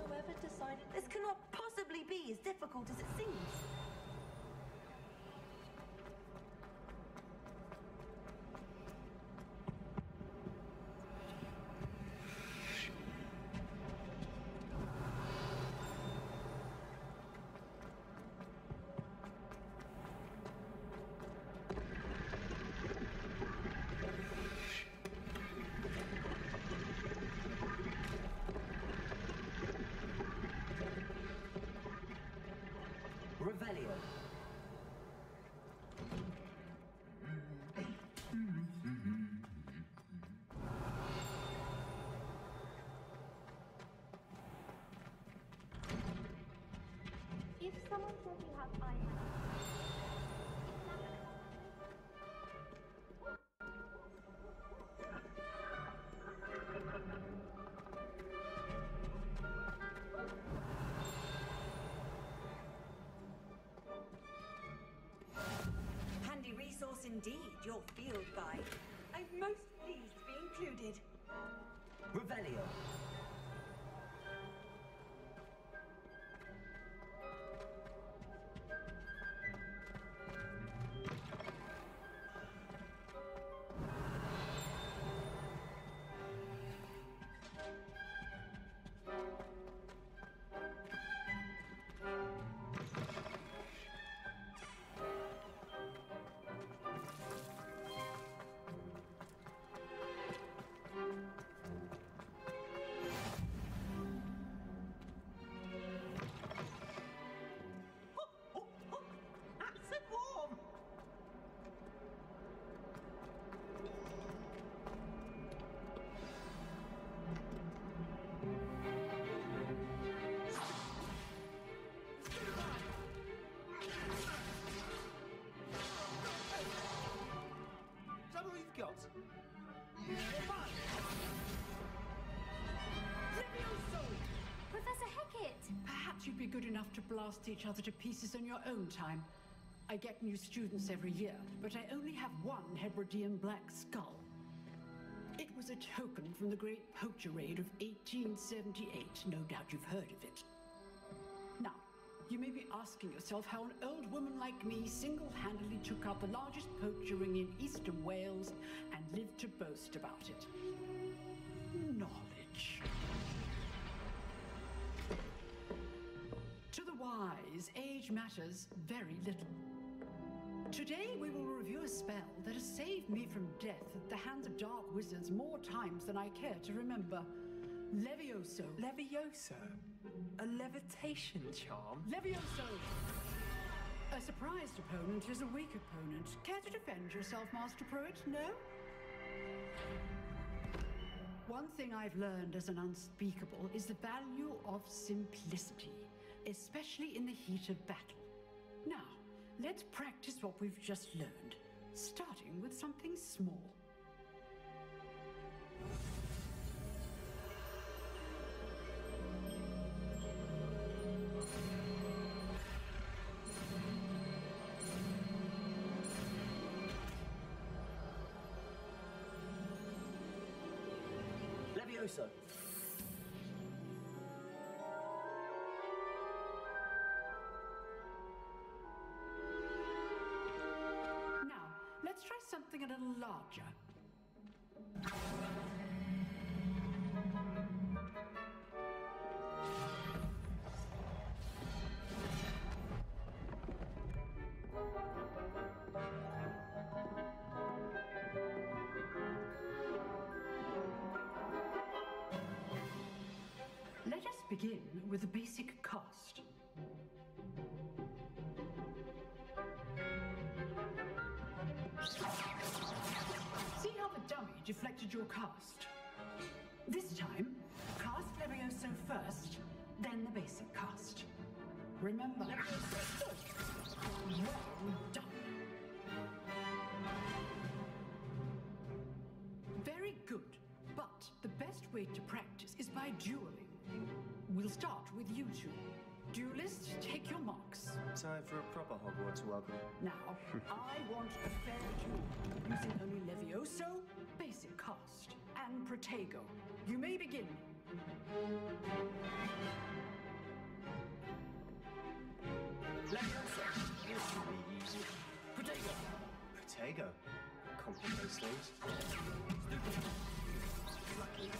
Whoever decided this cannot possibly be as difficult as it seems. Revelio. If someone says you have eyes, Handy resource indeed, your field guide. I'm most pleased to be included. Revelio. Professor Hecat! Perhaps you'd be good enough to blast each other to pieces on your own time. I get new students every year, but I only have one Hebridean black skull. It was a token from the Great Poacher Raid of 1878. No doubt you've heard of it. Now, you may be asking yourself how an old woman like me single-handedly took out the largest poacher ring in eastern Wales and lived to boast about it. Knowledge. To the wise, age matters very little. Today we will review a spell that has saved me from death at the hands of dark wizards more times than I care to remember. Levioso. Levioso? A levitation charm? Levioso! A surprised opponent is a weak opponent. Care to defend yourself, Master Pruitt? No? One thing I've learned as an unspeakable is the value of simplicity, especially in the heat of battle. Now, let's practice what we've just learned, starting with something small. Levioso. Now, let's try something a little larger. Let us begin with the basic cast. See how the dummy deflected your cast? This time, cast Levioso first, then the basic cast. Remember, Well done. Very good. But the best way to practice is by dueling. We'll start with you two. Duelists, take your marks. Time for a proper Hogwarts welcome. Now, I want a fair duel, using only Levioso, basic cast, and Protego. You may begin. Leviosa. This should be easy. Protego. Protego. Complicates things. Lucky.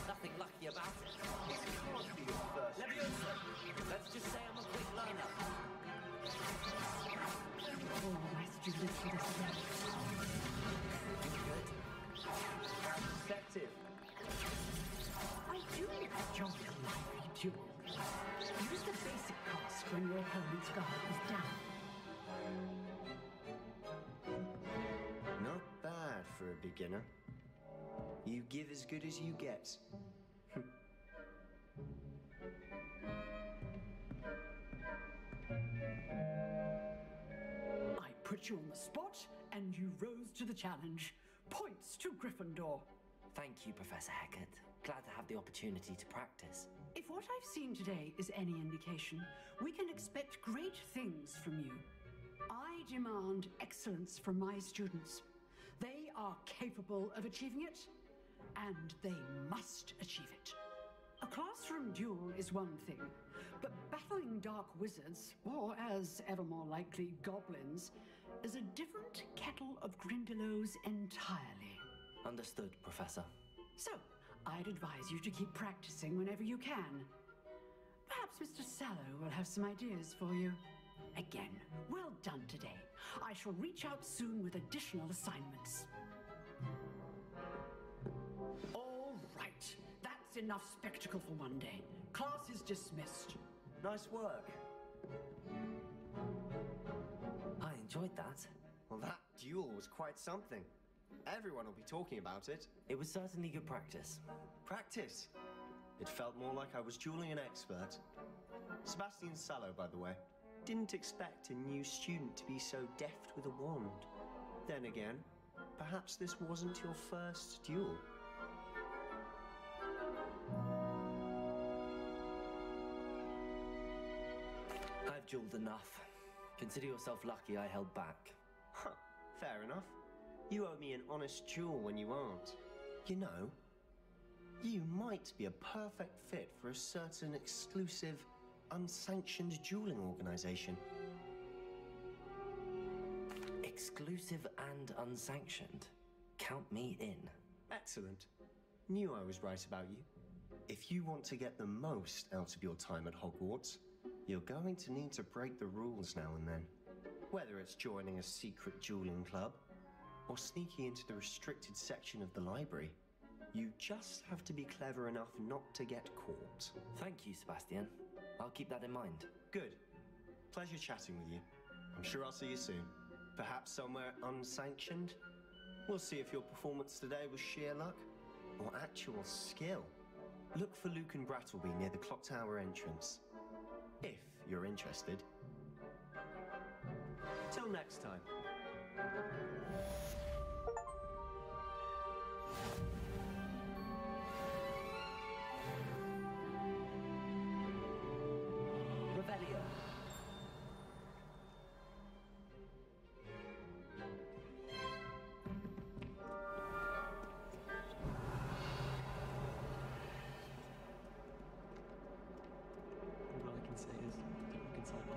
Nothing lucky about it. This can't be your first. Leviosa. Let's just say I'm a quick learner. Oh, my students for this event. Good. How deceptive. I do enjoy a lively duel. Use the basic cast when your opponent's guard is down. Not bad for a beginner. You give as good as you get. I put you on the spot, and you rose to the challenge. Points to Gryffindor. Thank you, Professor Hecat. Glad to have the opportunity to practice. If what I've seen today is any indication, we can expect great things from you. I demand excellence from my students. They are capable of achieving it, and they must achieve it. A classroom duel is one thing, but battling dark wizards, or as ever more likely, goblins, is a different kettle of Grindylows entirely. Understood, Professor. So, I'd advise you to keep practicing whenever you can. Perhaps Mr. Sallow will have some ideas for you. Again, well done today. I shall reach out soon with additional assignments. All right, that's enough spectacle for one day. Class is dismissed. Nice work. I enjoyed that. Well, that duel was quite something. Everyone will be talking about it. It was certainly good practice. Practice. It felt more like I was dueling an expert. Sebastian Sallow, by the way. Didn't expect a new student to be so deft with a wand. Then again, perhaps this wasn't your first duel. I've dueled enough. Consider yourself lucky I held back. Huh, fair enough. You owe me an honest duel when you aren't. You know, you might be a perfect fit for a certain exclusive, unsanctioned dueling organization. Exclusive and unsanctioned. Count me in. Excellent. Knew I was right about you. If you want to get the most out of your time at Hogwarts, you're going to need to break the rules now and then. Whether it's joining a secret dueling club, or sneaking into the restricted section of the library, you just have to be clever enough not to get caught. Thank you, Sebastian. I'll keep that in mind. Good. Pleasure chatting with you. I'm sure I'll see you soon. Perhaps somewhere unsanctioned? We'll see if your performance today was sheer luck or actual skill. Look for Luke and Brattleby near the clock tower entrance. If you're interested. Till next time. Revelio. All I can say is, don't consult my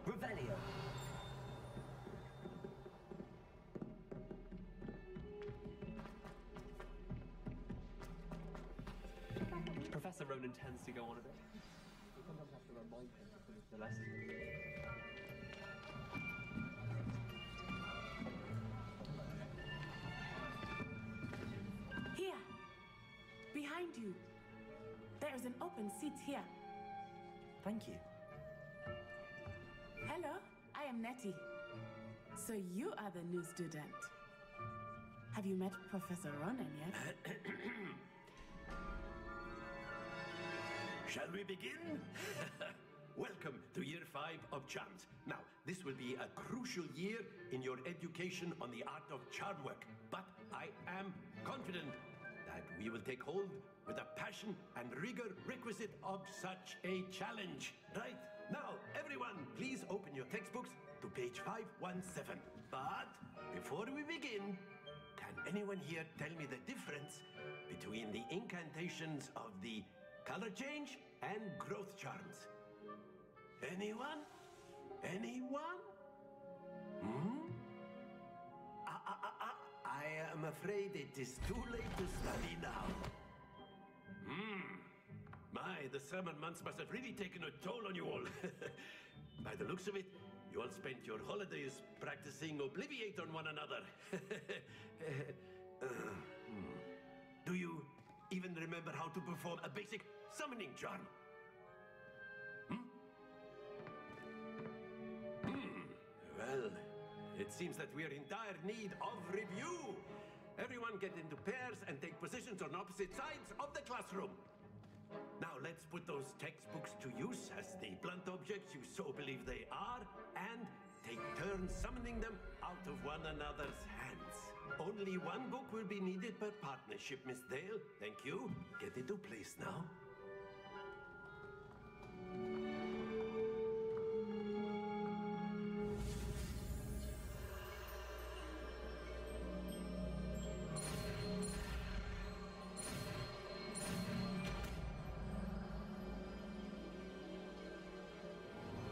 Revelio. Professor Ronan tends to go on a bit. We sometimes have to remind him to finish the lesson. Here. Behind you. There's an open seat here. Thank you. Hello, I am Nettie. So you are the new student. Have you met Professor Ronan yet? Shall we begin? Welcome to Year 5 of Charms. Now, this will be a crucial year in your education on the art of charm work. But I am confident that we will take hold with the passion and rigor requisite of such a challenge. Right? Now, everyone, please open your textbooks to page 517. But before we begin, can anyone here tell me the difference between the incantations of the color change and growth charms? Anyone? Anyone? I am afraid it is too late to study now. My, the summer months must have really taken a toll on you all. By the looks of it, you all spent your holidays practicing Obliviate on one another. Do you even remember how to perform a basic summoning charm? Well, it seems that we are in dire need of review. Everyone get into pairs and take positions on opposite sides of the classroom. Now let's put those textbooks to use as the blunt objects you so believe they are, and take turns summoning them out of one another's hands. Only one book will be needed per partnership, Miss Dale. Thank you. Get into place now.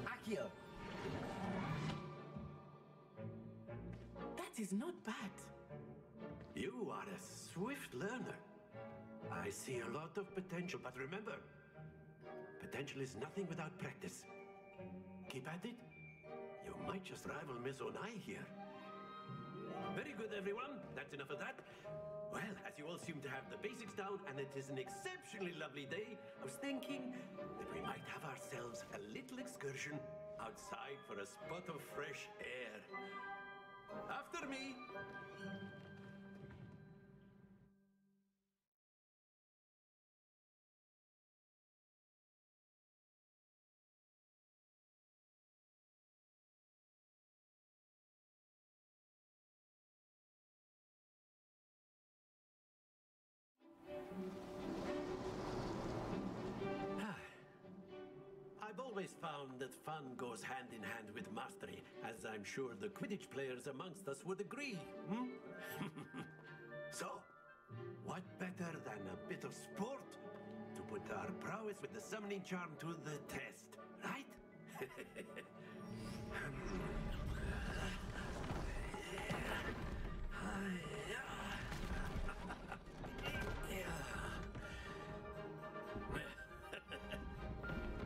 Akio! That is not bad. You are a swift learner. I see a lot of potential, but remember, potential is nothing without practice. Keep at it. You might just rival Miss Onai here. Very good, everyone. That's enough of that. Well, as you all seem to have the basics down, and it is an exceptionally lovely day, I was thinking that we might have ourselves a little excursion outside for a spot of fresh air. After me. I've always found that fun goes hand in hand with mastery, as I'm sure the Quidditch players amongst us would agree. So, what better than a bit of sport to put our prowess with the summoning charm to the test, right?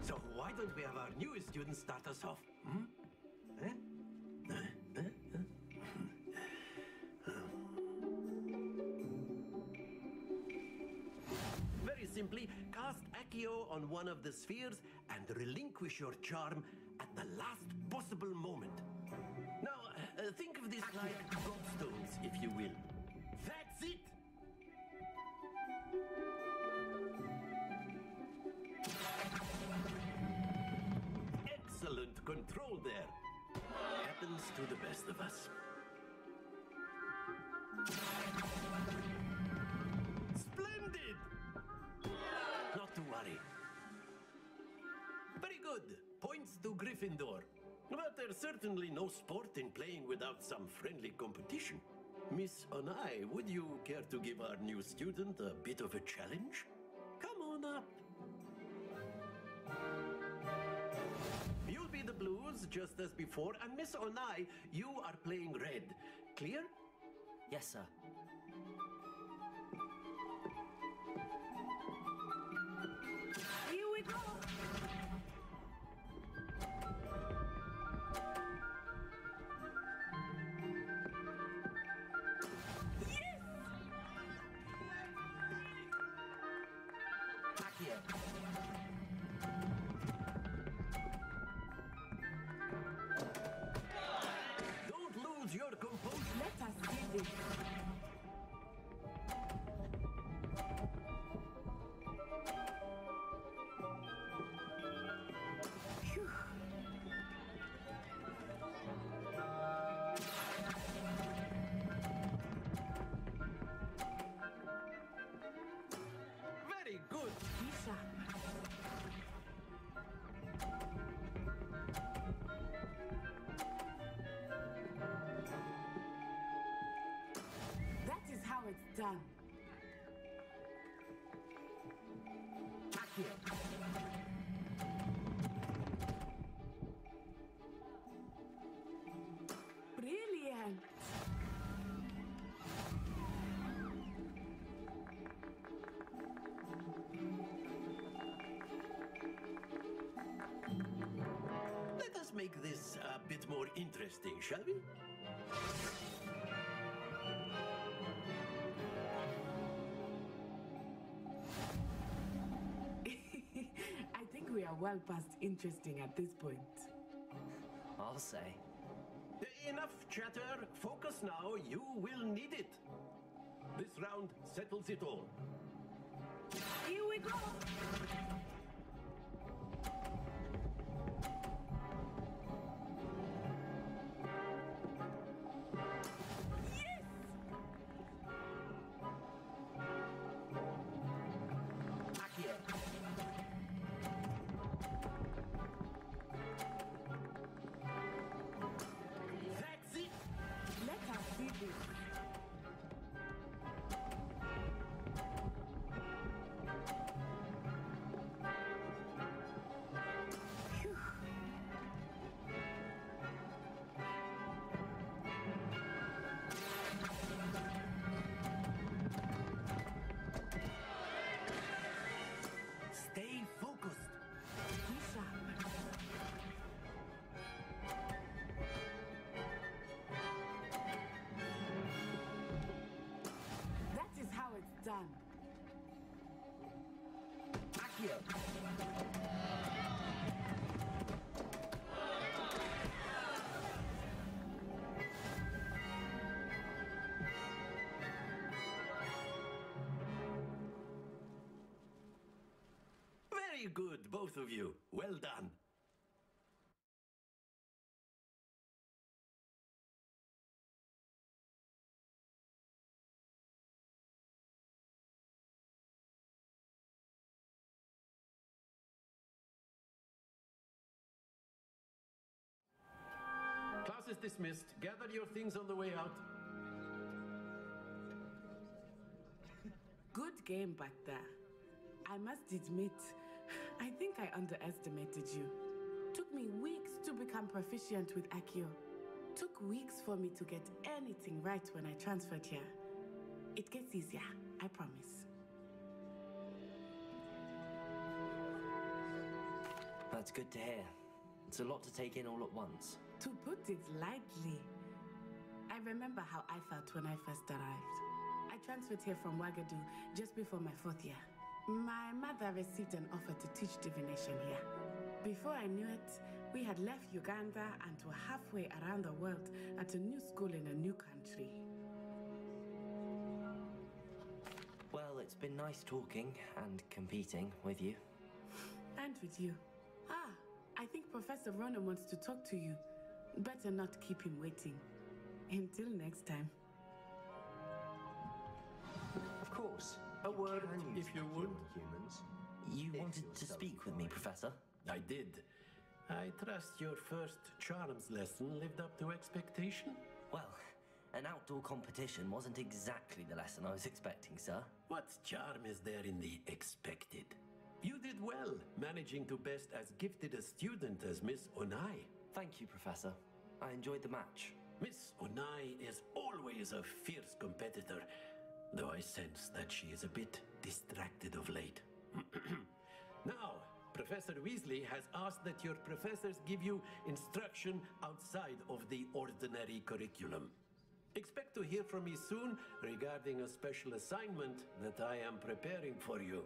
So why don't we have our newest student start us off? Very simply, cast Accio on one of the spheres and relinquish your charm at the last possible moment. Now, think of this like gobstones, if you will. That's it! Excellent control there. Happens to the best of us. Splendid! Not to worry. Very good. Points to Gryffindor. But there's certainly no sport in playing without some friendly competition. Miss Onai, would you care to give our new student a bit of a challenge? Come on up. You'll be the blues just as before, and Miss Onai, you are playing red. Clear? Yes, sir. Here we go. Accio. Don't lose your composure. Let us see this. Phew. Very good. Be sharp. That is how it's done. Accio. Brilliant. Let us make this a bit more interesting, shall we? I think we are well past interesting at this point. I'll say. Enough chatter. Focus now. You will need it. This round settles it all. Here we go. Yes! Accio. That's it. Let us see this. Phew. Stay focused. Be sharp. That is how it's done. Accio. Very good, both of you. Well done. Class is dismissed. Gather your things on the way out. Good game back there. I must admit, I think I underestimated you. Took me weeks to become proficient with Accio. Took weeks for me to get anything right when I transferred here. It gets easier, I promise. That's good to hear. It's a lot to take in all at once. To put it lightly, I remember how I felt when I first arrived. I transferred here from Wagadu just before my 4th year. My mother received an offer to teach divination here. Before I knew it, we had left Uganda and were halfway around the world at a new school in a new country. Well, it's been nice talking and competing with you. And with you. Ah, I think Professor Ronan wants to talk to you. Better not keep him waiting. Until next time. Of course. A word, Can if you speak would. for humans? You If wanted you're to so speak with me, inclined. Professor? I did. I trust your first charms lesson lived up to expectation. Well, an outdoor competition wasn't exactly the lesson I was expecting, sir. What charm is there in the expected? You did well, managing to best as gifted a student as Miss Onai. Thank you, Professor. I enjoyed the match. Miss Onai is always a fierce competitor, though I sense that she is a bit distracted of late. Now, Professor Weasley has asked that your professors give you instruction outside of the ordinary curriculum. Expect to hear from me soon regarding a special assignment that I am preparing for you.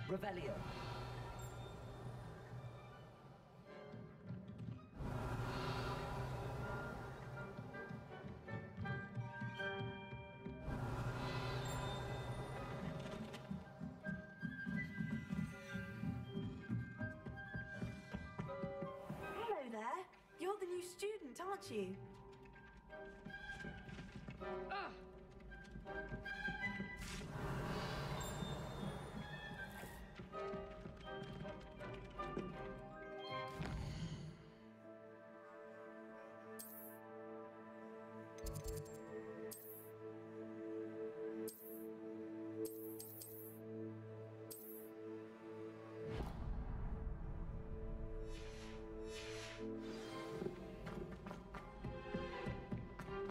Revelio. Hello there. You're the new student, aren't you?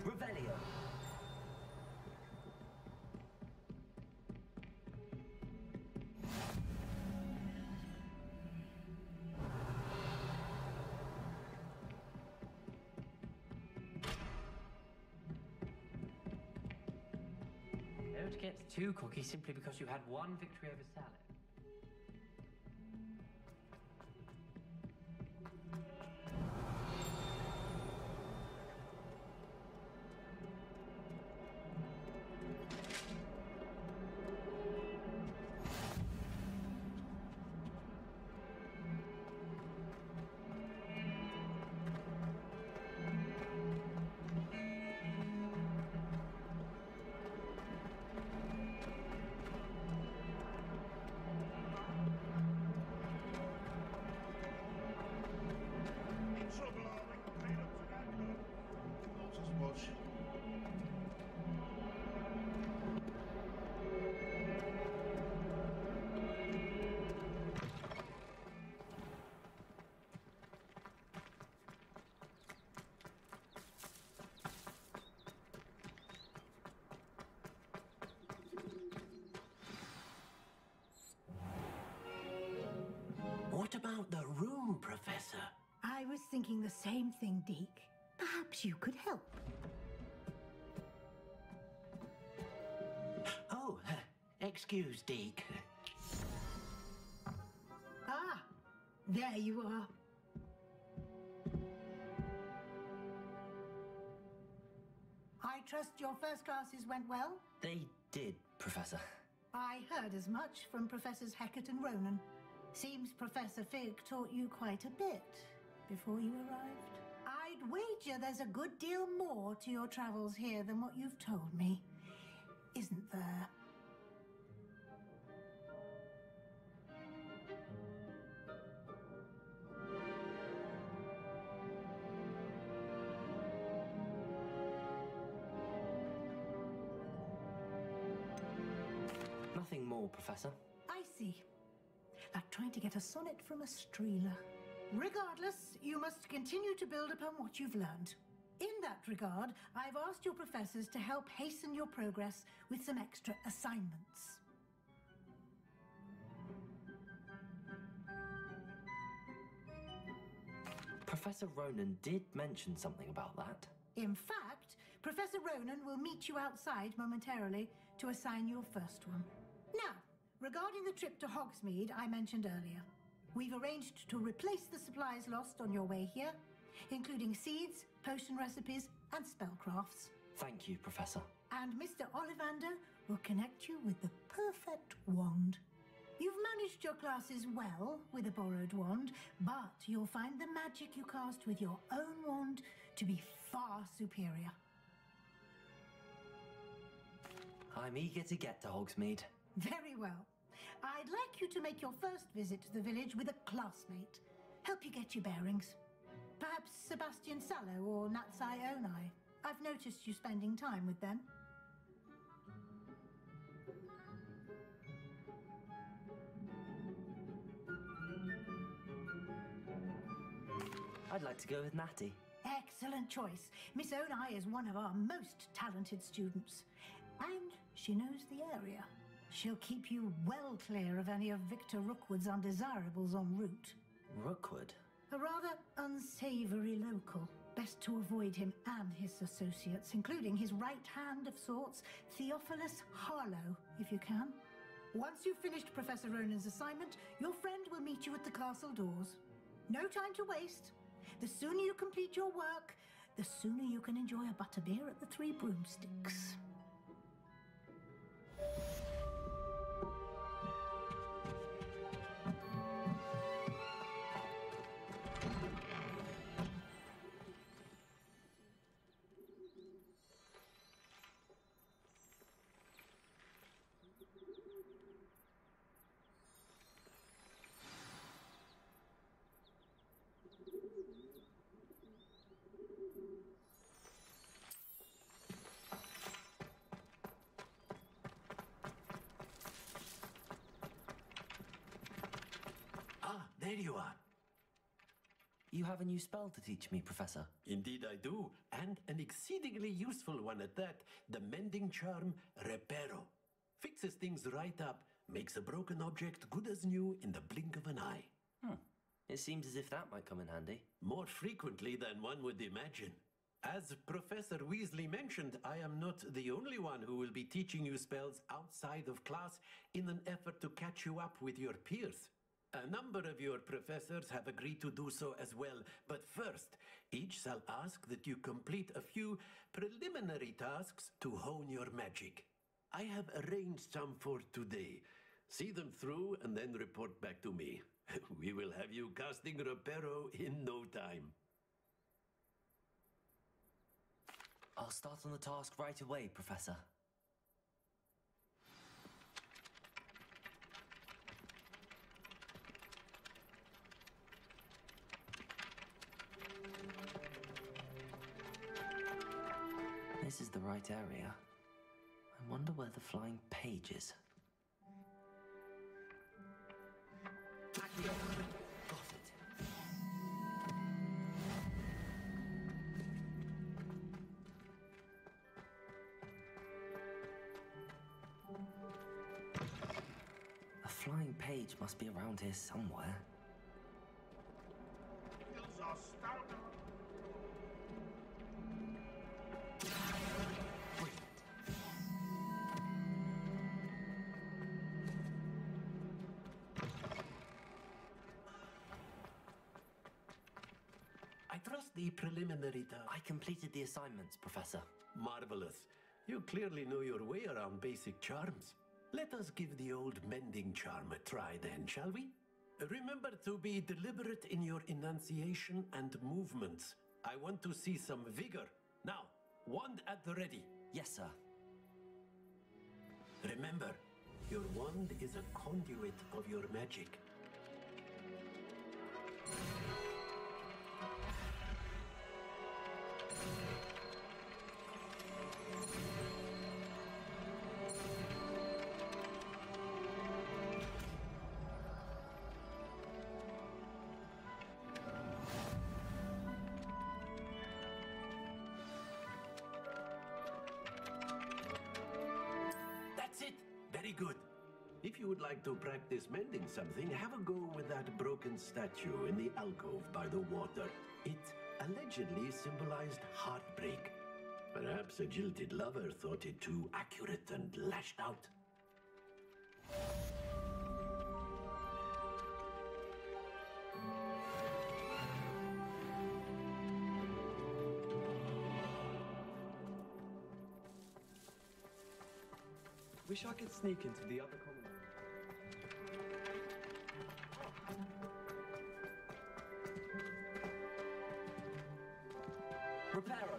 Revelio. Don't get too cocky simply because you had one victory over Salad. What about the room, Professor? I was thinking the same thing, Deke. Perhaps you could help. Oh, excuse, Deke. Ah, there you are. I trust your first classes went well? They did, Professor. I heard as much from Professors Hecat and Ronan. Seems Professor Fig taught you quite a bit before you arrived. I'd wager there's a good deal more to your travels here than what you've told me. Isn't there? Nothing more, Professor. I see. Like trying to get a sonnet from a streeler. Regardless, you must continue to build upon what you've learned. In that regard, I've asked your professors to help hasten your progress with some extra assignments. Professor Ronan did mention something about that. In fact, Professor Ronan will meet you outside momentarily to assign your first one. Now, regarding the trip to Hogsmeade I mentioned earlier, we've arranged to replace the supplies lost on your way here, including seeds, potion recipes, and spellcrafts. Thank you, Professor. And Mr. Ollivander will connect you with the perfect wand. You've managed your classes well with a borrowed wand, but you'll find the magic you cast with your own wand to be far superior. I'm eager to get to Hogsmeade. Very well. I'd like you to make your first visit to the village with a classmate. Help you get your bearings. Perhaps Sebastian Sallow or Natsai Onai. I've noticed you spending time with them. I'd like to go with Natty. Excellent choice. Miss Onai is one of our most talented students. And she knows the area. She'll keep you well clear of any of Victor Rookwood's undesirables en route. Rookwood? A rather unsavory local. Best to avoid him and his associates, including his right hand of sorts, Theophilus Harlow, if you can. Once you've finished Professor Ronan's assignment, your friend will meet you at the castle doors. No time to waste. The sooner you complete your work, the sooner you can enjoy a butterbeer at the Three Broomsticks. There you are. You have a new spell to teach me, Professor. Indeed I do, and an exceedingly useful one at that. The mending charm, Reparo. Fixes things right up, makes a broken object good as new in the blink of an eye. It seems as if that might come in handy. More frequently than one would imagine. As Professor Weasley mentioned, I am not the only one who will be teaching you spells outside of class in an effort to catch you up with your peers. A number of your professors have agreed to do so as well, but first, each shall ask that you complete a few preliminary tasks to hone your magic. I have arranged some for today. See them through and then report back to me. We will have you casting Reparo in no time. I'll start on the task right away, Professor. This is the right area. I wonder where the flying page is. Got it. A flying page must be around here somewhere. I trust the preliminary task. I completed the assignments, Professor. Marvelous. You clearly know your way around basic charms. Let us give the old mending charm a try then, shall we? Remember to be deliberate in your enunciation and movements. I want to see some vigor. Now, wand at the ready. Yes, sir. Remember, your wand is a conduit of your magic. Very good. If you would like to practice mending something, have a go with that broken statue in the alcove by the water. It allegedly symbolized heartbreak. Perhaps a jilted lover thought it too accurate and lashed out. Wish I could sneak into the other common room. Reparo!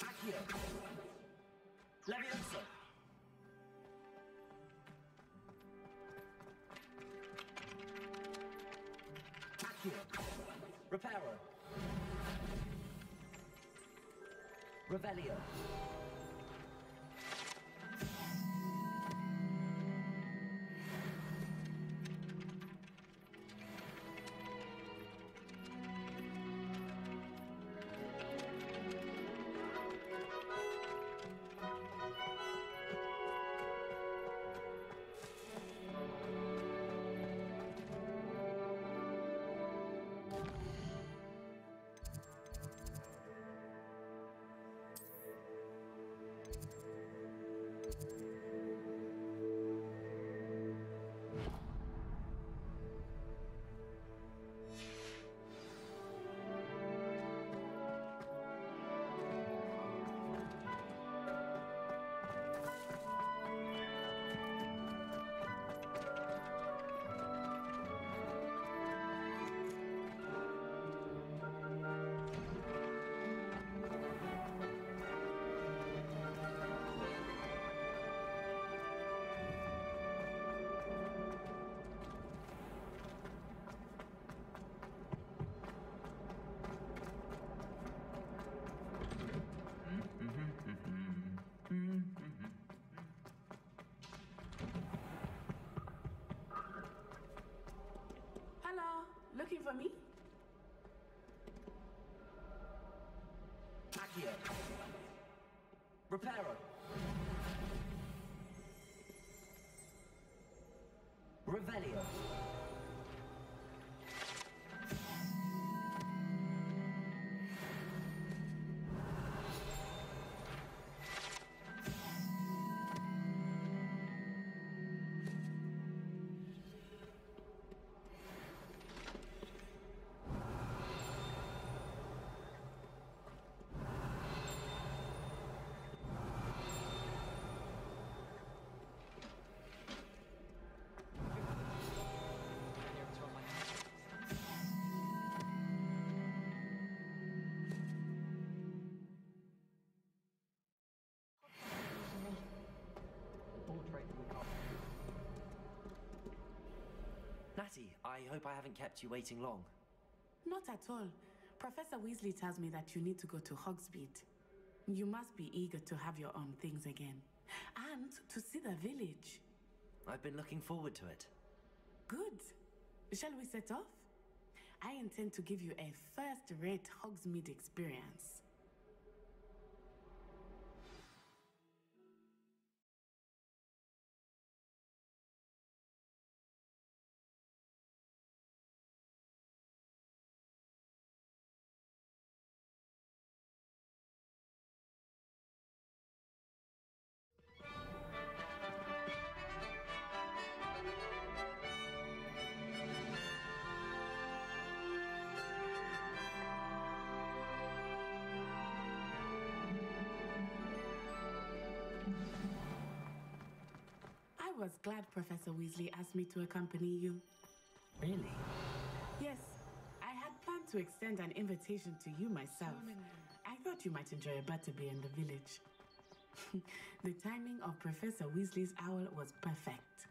Accio! Leviosa! Reparo. Revelio. for me? Accio. Reparo. Revelio. Natty, I hope I haven't kept you waiting long. Not at all. Professor Weasley tells me that you need to go to Hogsmeade. You must be eager to have your own things again. And to see the village. I've been looking forward to it. Good. Shall we set off? I intend to give you a first-rate Hogsmeade experience. I was glad Professor Weasley asked me to accompany you. Really? Yes, I had planned to extend an invitation to you myself. I thought you might enjoy a butterbeer in the village. The timing of Professor Weasley's owl was perfect.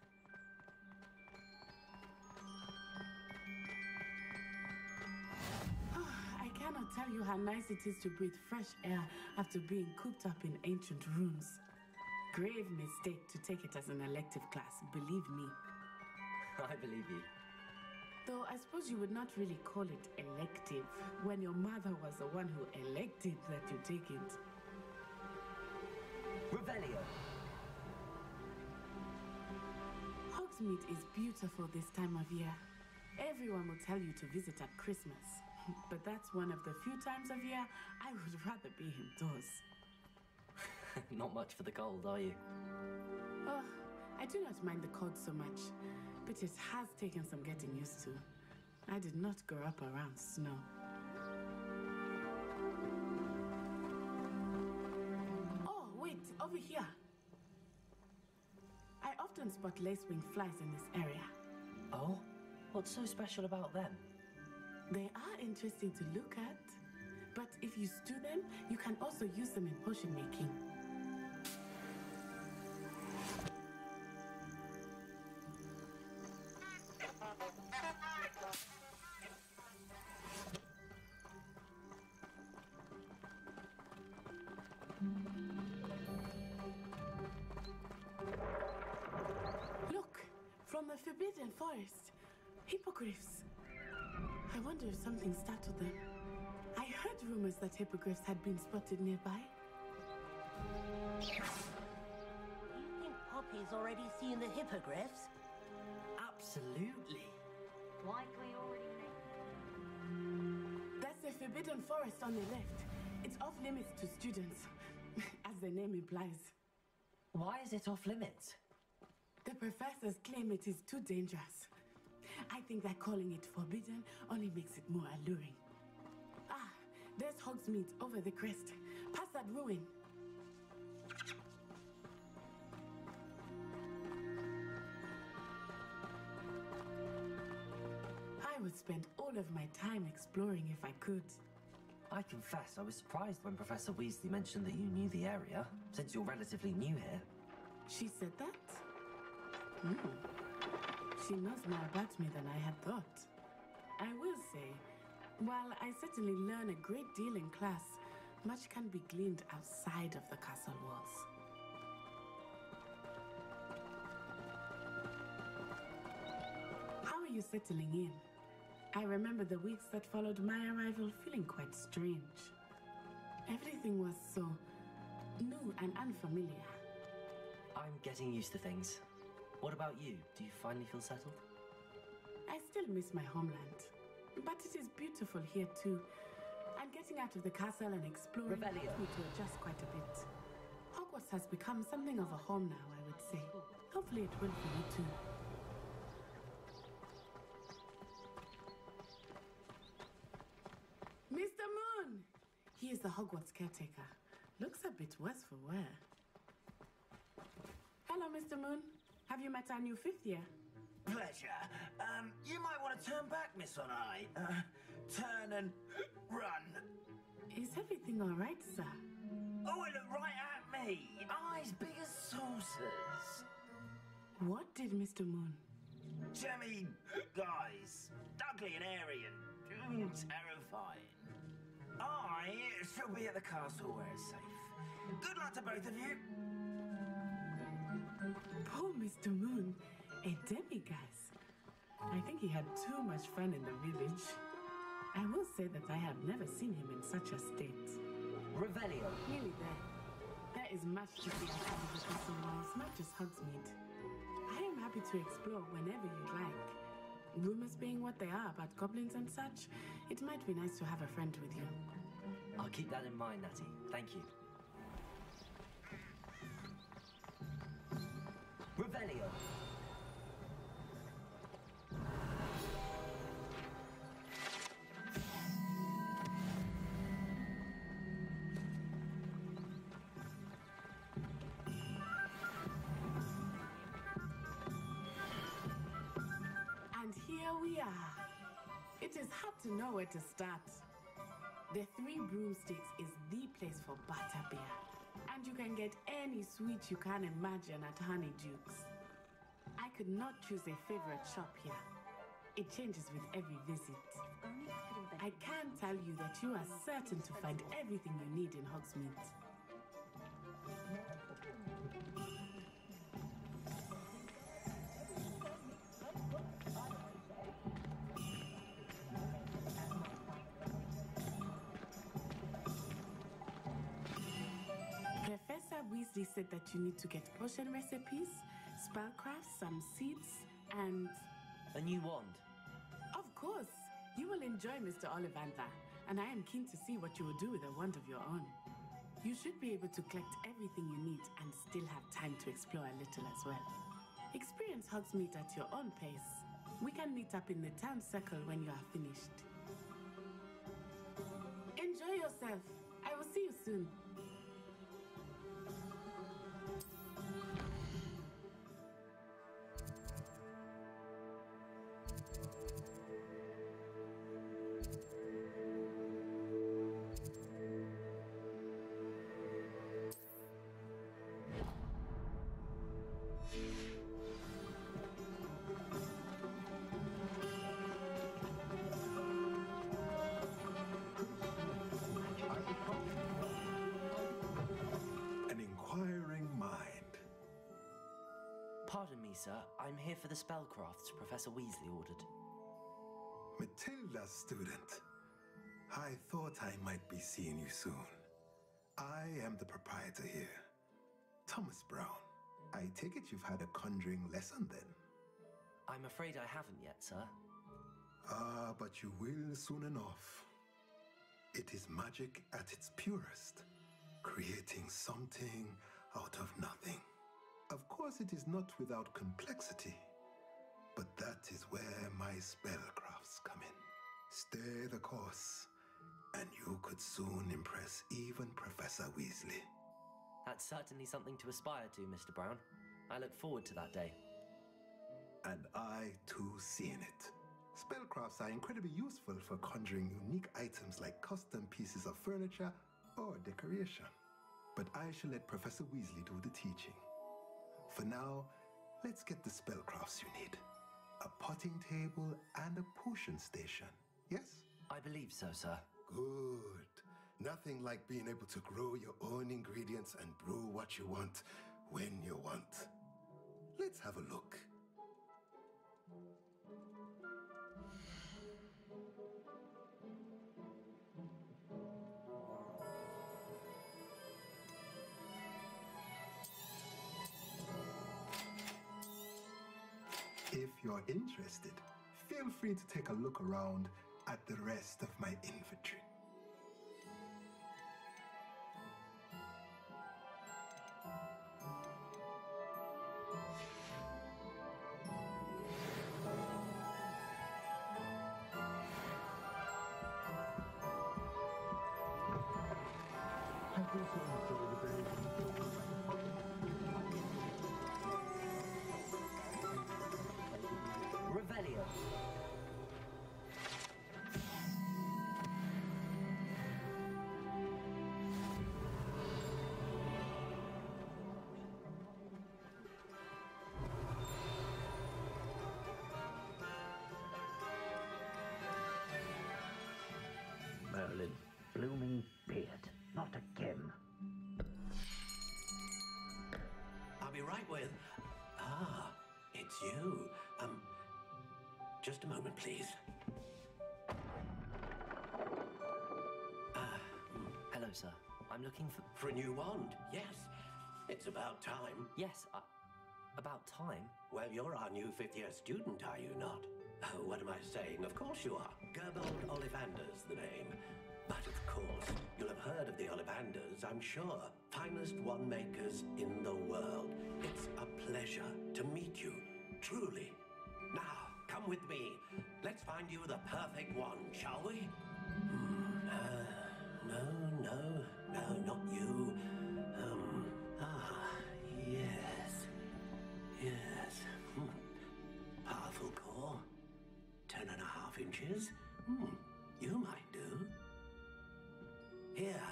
I cannot tell you how nice it is to breathe fresh air after being cooped up in ancient rooms. Grave mistake to take it as an elective class, believe me. I believe you. Though I suppose you would not really call it elective when your mother was the one who elected that you take it. Revelio. Hogsmeade is beautiful this time of year. Everyone will tell you to visit at Christmas. But that's one of the few times of year I would rather be indoors. Not much for the cold, are you? Oh, I do not mind the cold so much, but it has taken some getting used to. I did not grow up around snow. Oh, wait, over here. I often spot lacewing flies in this area. Oh? What's so special about them? They are interesting to look at, but if you stew them, you can also use them in potion making. Look, from the Forbidden Forest, hippogriffs. I wonder if something startled them. I heard rumors that hippogriffs had been spotted nearby. Do you think Poppy's already seen the hippogriffs? Absolutely. Like we already know. That's the Forbidden Forest on the left. It's off limits to students, as the name implies. Why is it off limits? The professors claim it is too dangerous. I think that calling it forbidden only makes it more alluring. Ah, there's Hogsmeade over the crest. Past that ruin. I would spend all of my time exploring if I could. I confess I was surprised when Professor Weasley mentioned that you knew the area, since you're relatively new here. She said that? She knows more about me than I had thought. I will say, while I certainly learn a great deal in class, much can be gleaned outside of the castle walls. How are you settling in? I remember the weeks that followed my arrival feeling quite strange. Everything was so new and unfamiliar. I'm getting used to things. What about you? Do you finally feel settled? I still miss my homeland, but it is beautiful here too. And getting out of the castle and exploring helped me to adjust quite a bit. Hogwarts has become something of a home now, I would say. Hopefully it will for you too. Mr. Moon! He is the Hogwarts caretaker. Looks a bit worse for wear. Hello, Mr. Moon. Have you met our new 5th year? Pleasure. You might want to turn back, Miss Onai. Turn and run. Is everything all right, sir? Oh, it looked right at me. Eyes big as saucers. What did Mr. Moon? Jemmy guys. Ugly and airy and terrifying. I shall be at the castle where it's safe. Good luck to both of you. Poor Mr. Moon, a demiguise. I think he had too much fun in the village. I will say that I have never seen him in such a state. Revelio. Nearly there. There is much to see outside of the castle walls, not just Hogsmeade. I am happy to explore whenever you'd like. Rumors being what they are about goblins and such, it might be nice to have a friend with you. I'll keep that in mind, Natty. Thank you. Revelio. And here we are. It is hard to know where to start. The Three Broomsticks is the place for butterbeer. And you can get any sweet you can imagine at Honeydukes. I could not choose a favorite shop here. It changes with every visit. I can tell you that you are certain to find everything you need in Hogsmeade. Professor Weasley said that you need to get potion recipes, spellcrafts, some seeds, and... A new wand. Of course! You will enjoy Mr. Ollivander, and I am keen to see what you will do with a wand of your own. You should be able to collect everything you need and still have time to explore a little as well. Experience Hogsmeade at your own pace. We can meet up in the town circle when you are finished. Enjoy yourself. I will see you soon. Pardon me, sir. I'm here for the spellcrafts Professor Weasley ordered. Matilda's student. I thought I might be seeing you soon. I am the proprietor here, Thomas Brown. I take it you've had a conjuring lesson then? I'm afraid I haven't yet, sir. Ah, but you will soon enough. It is magic at its purest, creating something out of nothing. Of course, it is not without complexity, but that is where my spellcrafts come in. Stay the course, and you could soon impress even Professor Weasley. That's certainly something to aspire to, Mr. Brown. I look forward to that day. And I, too, seeing it. Spellcrafts are incredibly useful for conjuring unique items like custom pieces of furniture or decoration. But I shall let Professor Weasley do the teaching. For now, let's get the spellcrafts you need. A potting table and a potion station, yes? I believe so, sir. Good. Nothing like being able to grow your own ingredients and brew what you want when you want. Let's have a look. you're interested, feel free to take a look around at the rest of my infantry. Revelio. Merlin, blooming beard. Not again. I'll be right with... Ah, it's you. Just a moment, please. Hello, sir. I'm looking for... For a new wand, yes. It's about time. Yes, about time? Well, you're our new fifth-year student, are you not? Oh, what am I saying? Of course you are. Gerbold Ollivander's the name. But of course, you'll have heard of the Ollivanders, I'm sure. Finest wand makers in the world. It's a pleasure to meet you, truly. Now, come with me. Let's find you the perfect one, shall we? No, not you. Yes. Powerful core. 10.5 inches. You might do. Here,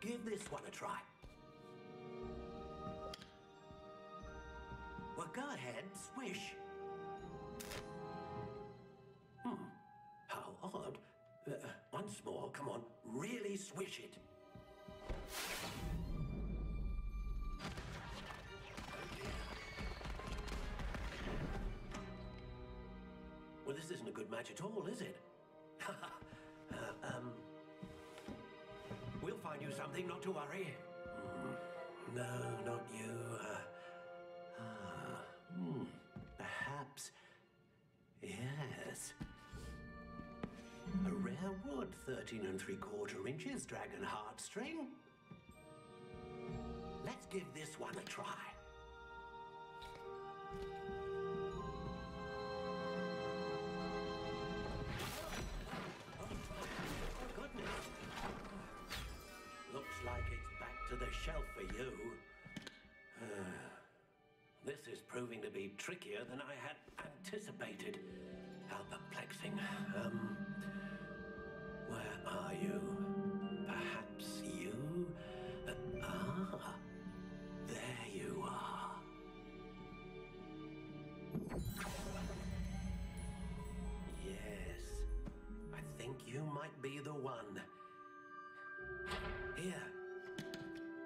give this one a try. Well, go ahead, swish. How odd. Once more, come on, really swish it. Well, this isn't a good match at all, is it? We'll find you something, not to worry. No, not you. Perhaps. Yes. A rare wood, 13 3/4 inches, dragon heartstring. Let's give this one a try. Oh, goodness. Looks like it's back to the shelf for you. This is proving to be trickier than I had anticipated. How perplexing. Where are you? Perhaps you? There you are. Yes, I think you might be the one. Here,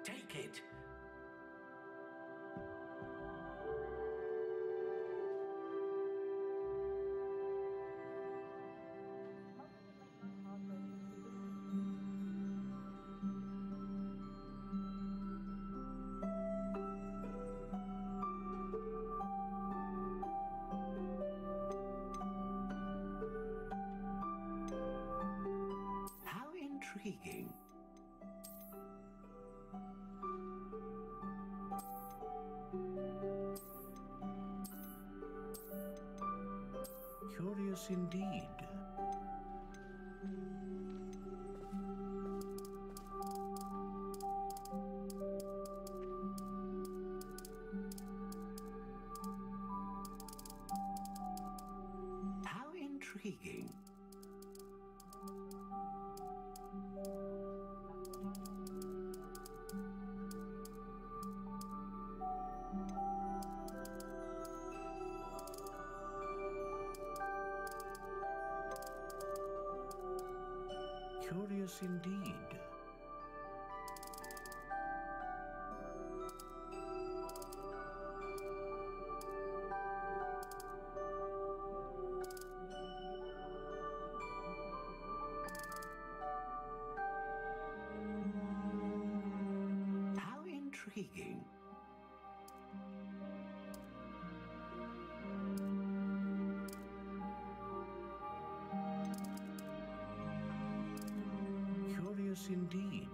take it. How intriguing. Curious indeed. How intriguing. Curious indeed. How intriguing. indeed.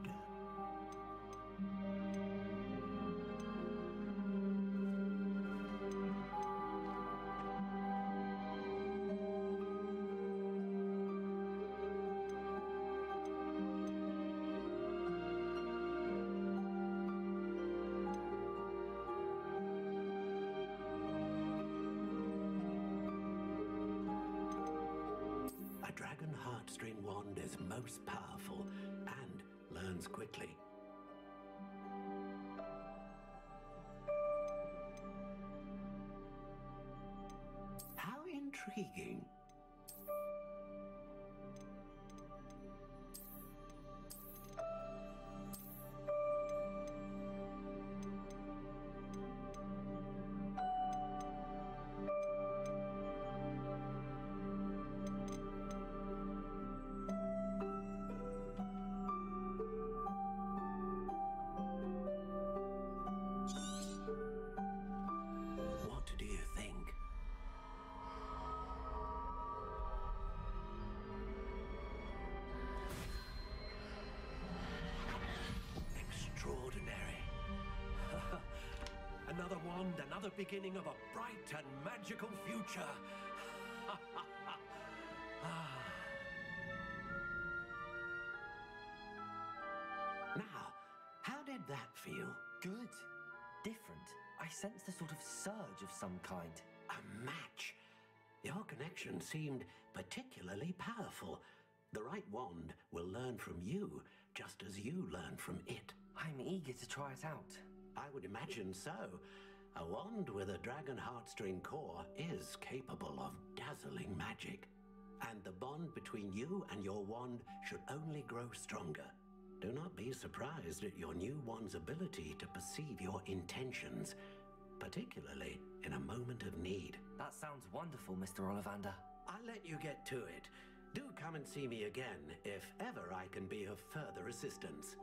A dragon heartstring wand is most powerful and learns quickly. How intriguing. What do you think? Extraordinary. Another wand, another beginning of a bright and magical future. Now, how did that feel? Good. Different. I sensed a sort of surge of some kind. A match. Your connection seemed particularly powerful. The right wand will learn from you, just as you learn from it. I'm eager to try it out. I would imagine so. A wand with a dragon heartstring core is capable of dazzling magic. And the bond between you and your wand should only grow stronger. Do not be surprised at your new wand's ability to perceive your intentions, particularly in a moment of need. That sounds wonderful, Mr. Ollivander. I'll let you get to it. Do come and see me again if ever I can be of further assistance.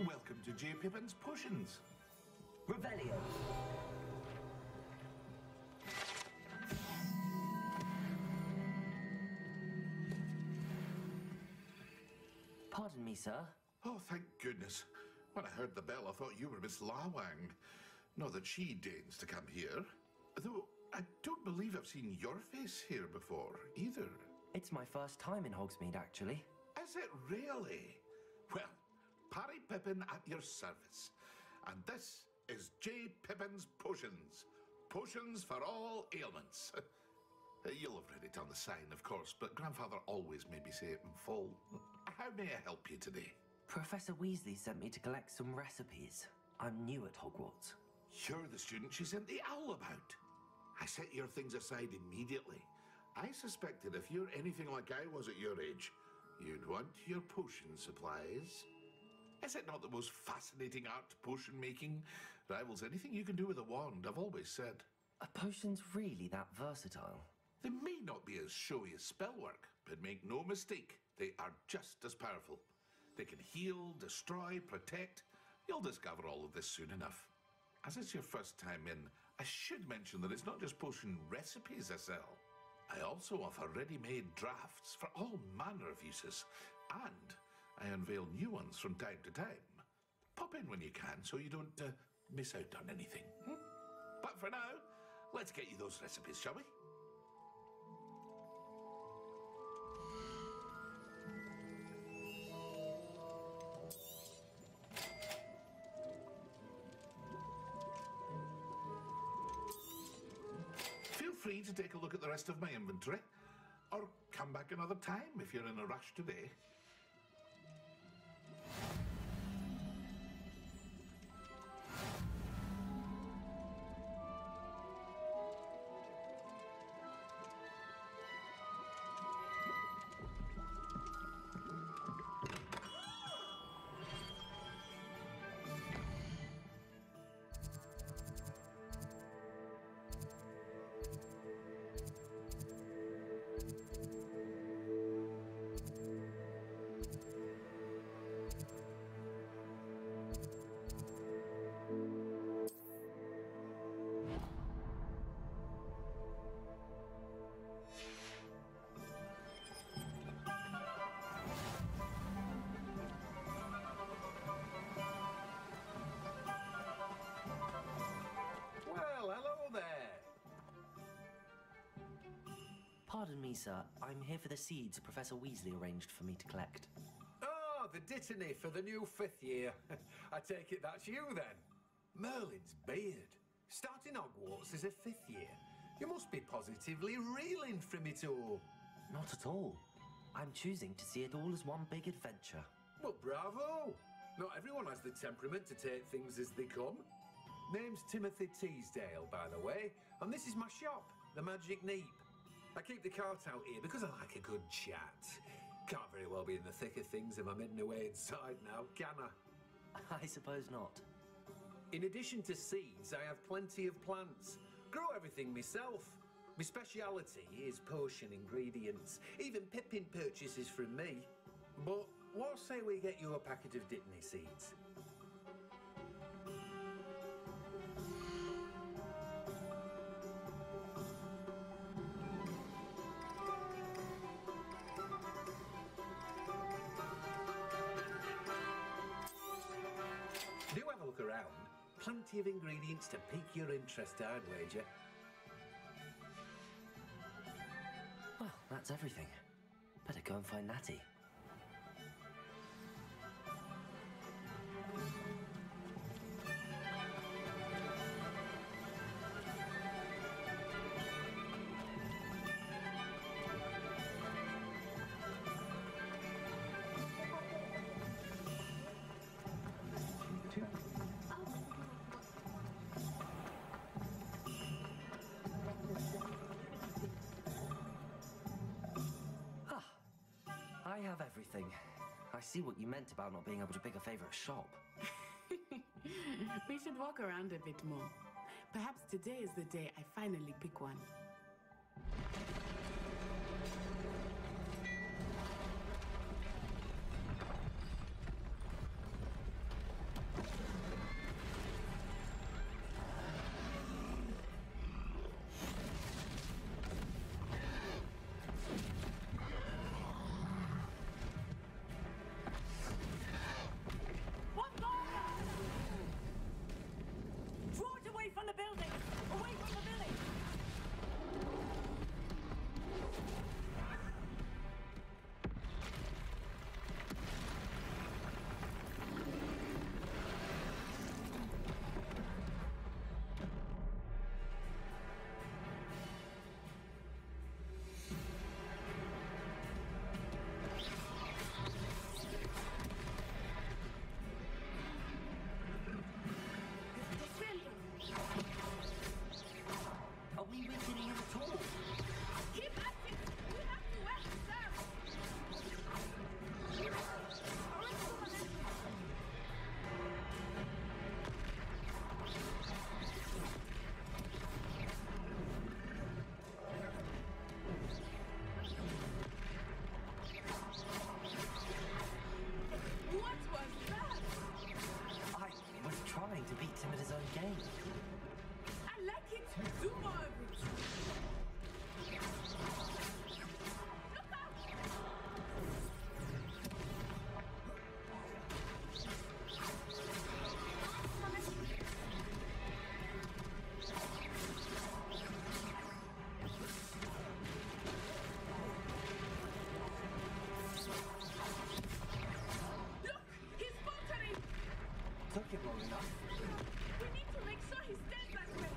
Welcome to J. Pippin's Potions. Revelio. Pardon me, sir. Oh, thank goodness. When I heard the bell, I thought you were Miss Lawang. Not that she deigns to come here. Though I don't believe I've seen your face here before, either. It's my first time in Hogsmeade, actually. Is it really? Well, Parry Pippin at your service. And this is J. Pippin's Potions. Potions for all ailments. You'll have read it on the sign, of course, but Grandfather always made me say it in full. How may I help you today? Professor Weasley sent me to collect some recipes. I'm new at Hogwarts. You're the student she sent the owl about. I set your things aside immediately. I suspected if you're anything like I was at your age, you'd want your potion supplies. Is it not the most fascinating art, potion making? Rivals anything you can do with a wand, I've always said. Are potions really that versatile? They may not be as showy as spellwork, but make no mistake, they are just as powerful. They can heal, destroy, protect. You'll discover all of this soon enough. As it's your first time in, I should mention that it's not just potion recipes I sell. I also offer ready-made drafts for all manner of uses, and I unveil new ones from time to time. Pop in when you can so you don't miss out on anything. But for now, let's get you those recipes, shall we? Feel free to take a look at the rest of my inventory, or come back another time if you're in a rush today. Pardon me, sir. I'm here for the seeds Professor Weasley arranged for me to collect. Oh, the dittany for the new 5th year. I take it that's you, then. Merlin's beard. Starting Hogwarts as a 5th year. You must be positively reeling from it all. Not at all. I'm choosing to see it all as one big adventure. Well, bravo! Not everyone has the temperament to take things as they come. Name's Timothy Teasdale, by the way, and this is my shop, the Magic Neep. I keep the cart out here because I like a good chat. Can't very well be in the thick of things if I'm hidden away inside now, can I? I suppose not. In addition to seeds, I have plenty of plants. Grow everything myself. My speciality is potion ingredients. Even Pippin purchases from me. But what say we get you a packet of Dittany seeds? Do have a look around. Plenty of ingredients to pique your interest, I'd wager. Well, that's everything. Better go and find Natty. I have everything. I see what you meant about not being able to pick a favorite shop. We should walk around a bit more. Perhaps today is the day I finally pick one. From the building! Away from the village! Are we weakening him at all? Keep at it! We have to wet them! What was that? I was trying to beat him at his own game. I like it! Do more of it! Look out! Look! He's faltering! Took it long enough. We need to make sure he stays that way!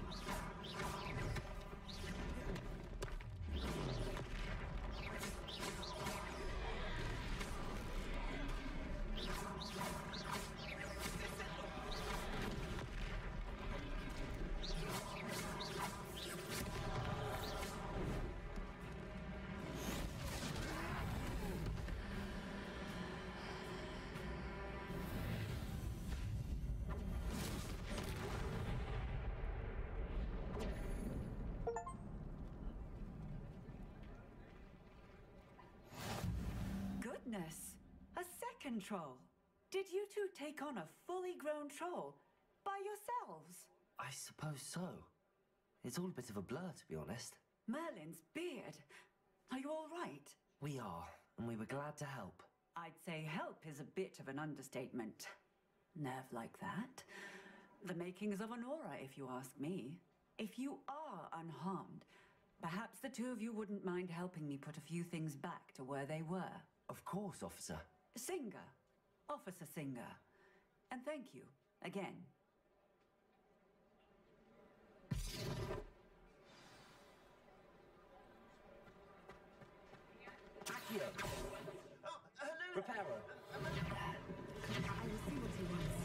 Goodness! A second troll! Did you two take on a fully grown troll by yourselves? I suppose so. It's all a bit of a blur, to be honest. Merlin's beard! Are you all right? We are, and we were glad to help. I'd say help is a bit of an understatement. Nerve like that? The makings of an aura, if you ask me. If you are unharmed, perhaps Perhaps the two of you wouldn't mind helping me put a few things back to where they were. Of course, officer. Singer. Officer Singer. And thank you, again. Accio! Oh, hello! Reparo! I will see what he wants.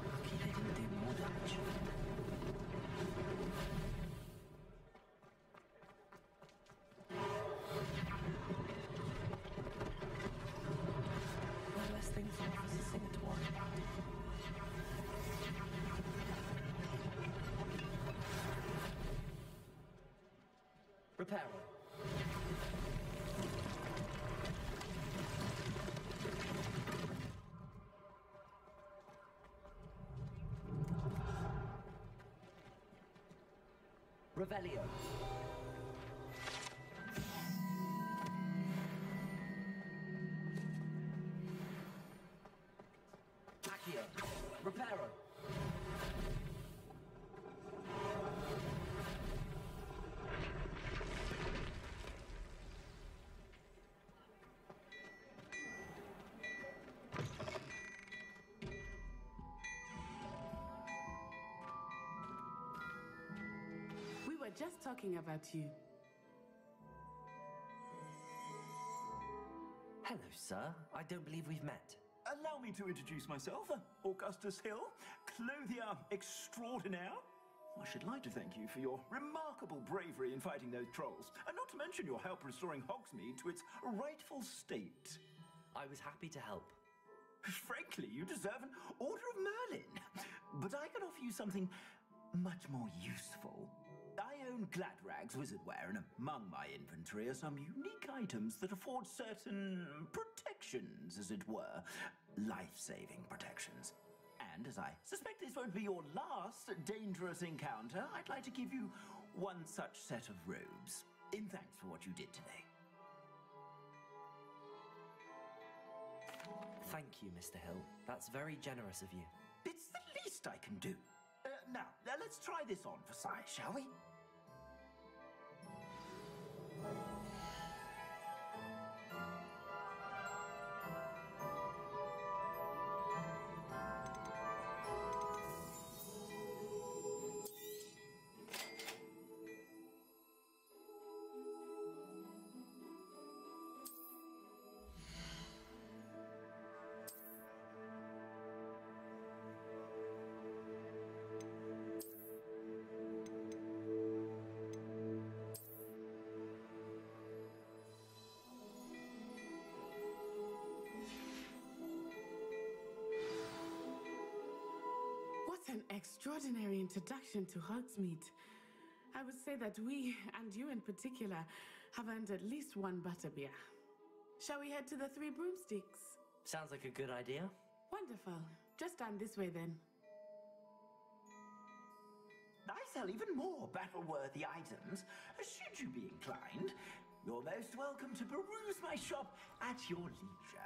Lucky they didn't do more damage. One less thing for Officer Singer to worry about. Reparo. Revelio. Accio. Reparo. We were just talking about you. Hello, sir. I don't believe we've met. Allow me to introduce myself, Augustus Hill, clothier extraordinaire. I should like to thank you for your remarkable bravery in fighting those trolls, and not to mention your help restoring Hogsmeade to its rightful state. I was happy to help. Frankly, you deserve an Order of Merlin. But I can offer you something much more useful. I own Gladrag's wizardware, and among my inventory are some unique items that afford certain protections, as it were. Life-saving protections. And as I suspect this won't be your last dangerous encounter, I'd like to give you one such set of robes, in thanks for what you did today. Thank you, Mr. Hill. That's very generous of you. It's the least I can do. Now, let's try this on for size, shall we? What an extraordinary introduction to Hogsmeade. I would say that we, and you in particular, have earned at least one butterbeer. Shall we head to the Three Broomsticks? Sounds like a good idea. Wonderful. Just stand this way then. I sell even more battle-worthy items. Should you be inclined, you're most welcome to peruse my shop at your leisure.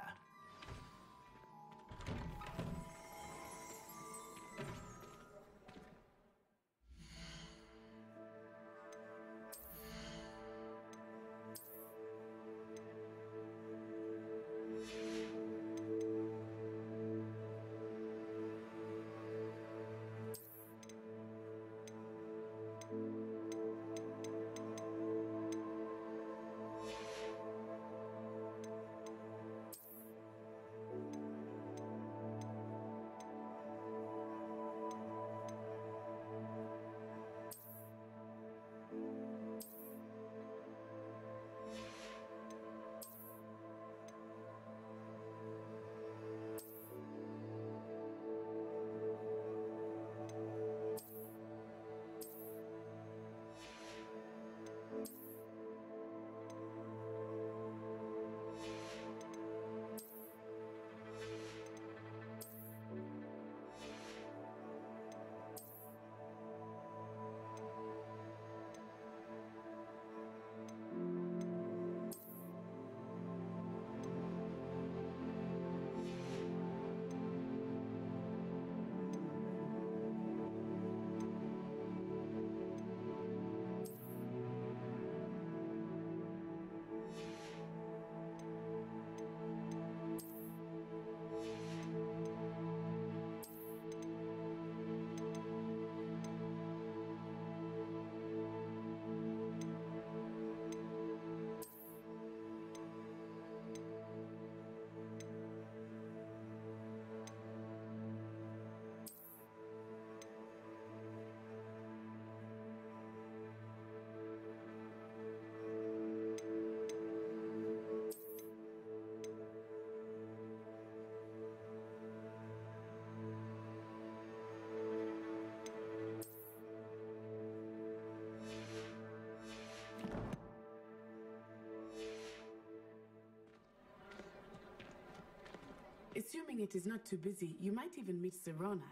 Assuming it is not too busy, you might even meet Sirona,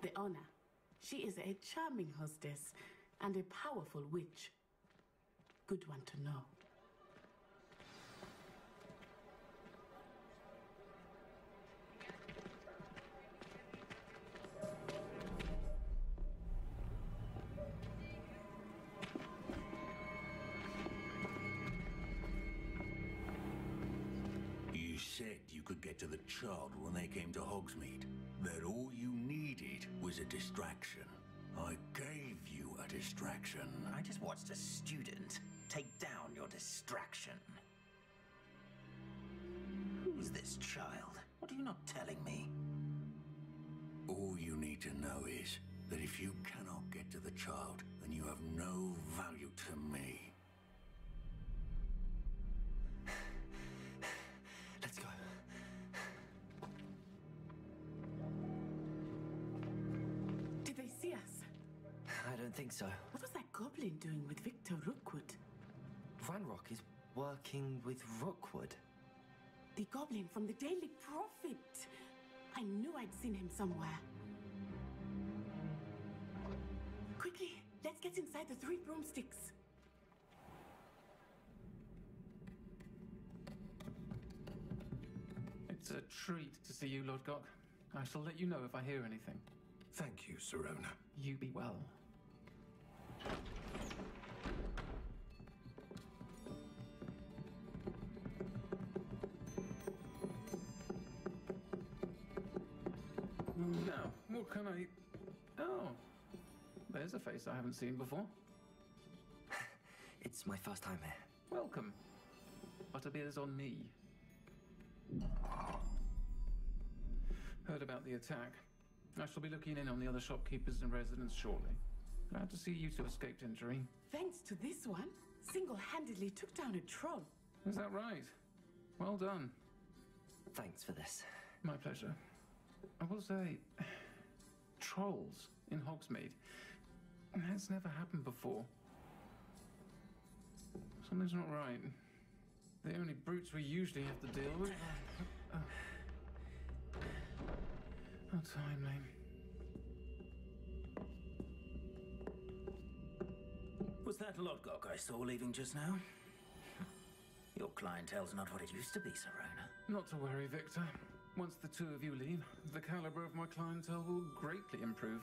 the owner. She is a charming hostess and a powerful witch. Good one to know. You said you could get to the child when they came to Hogsmeade. That all you needed was a distraction. I gave you a distraction. I just watched a student take down your distraction. Who's this child? What are you not telling me? All you need to know is that if you cannot get to the child, then you have no value to me. Let's go. Did they see us? I don't think so. What was that goblin doing with Victor Rookwood? Ranrock is working with Rookwood. The goblin from the Daily Prophet. I knew I'd seen him somewhere. Quickly, let's get inside the 3 broomsticks. It's a treat to see you, Lord Gok. I shall let you know if I hear anything. Thank you, Sirona. You be well. Now, what can I... Oh, there's a face I haven't seen before. It's my first time here. Welcome. Butterbeer's on me. Heard about the attack. I shall be looking in on the other shopkeepers and residents shortly. Glad to see you two escaped injury. Thanks to this one, single-handedly took down a troll. Is that right? Well done. Thanks for this. My pleasure. I will say, trolls in Hogsmeade. That's never happened before. Something's not right. The only brutes we usually have to deal with. Oh. How timely. Was that Lodgok I saw leaving just now? Your clientele's not what it used to be, Sirona. Not to worry, Victor. Once the two of you leave, the caliber of my clientele will greatly improve.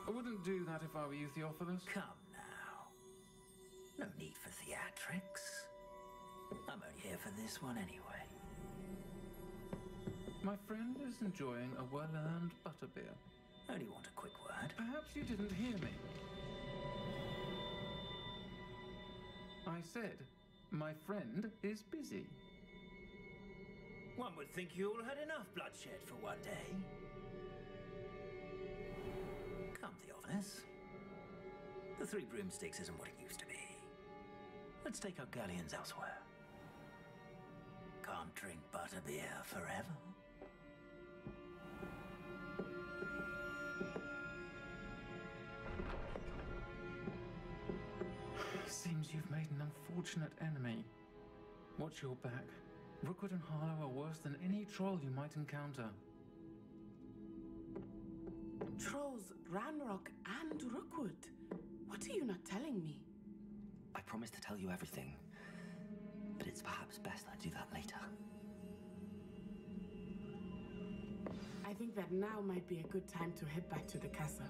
I wouldn't do that if I were you, Theophilus. Come now. No need for theatrics. I'm only here for this one anyway. My friend is enjoying a well-earned butterbeer. Only want a quick word. Perhaps you didn't hear me. I said, my friend is busy. One would think you all had enough bloodshed for one day. Come, Theophilus. The 3 broomsticks isn't what it used to be. Let's take our galleons elsewhere. Can't drink butterbeer forever. Seems you've made an unfortunate enemy. Watch your back. Rookwood and Harlow are worse than any troll you might encounter. Trolls, Ranrock, and Rookwood. What are you not telling me? I promise to tell you everything, but it's perhaps best I do that later. I think that now might be a good time to head back to the castle.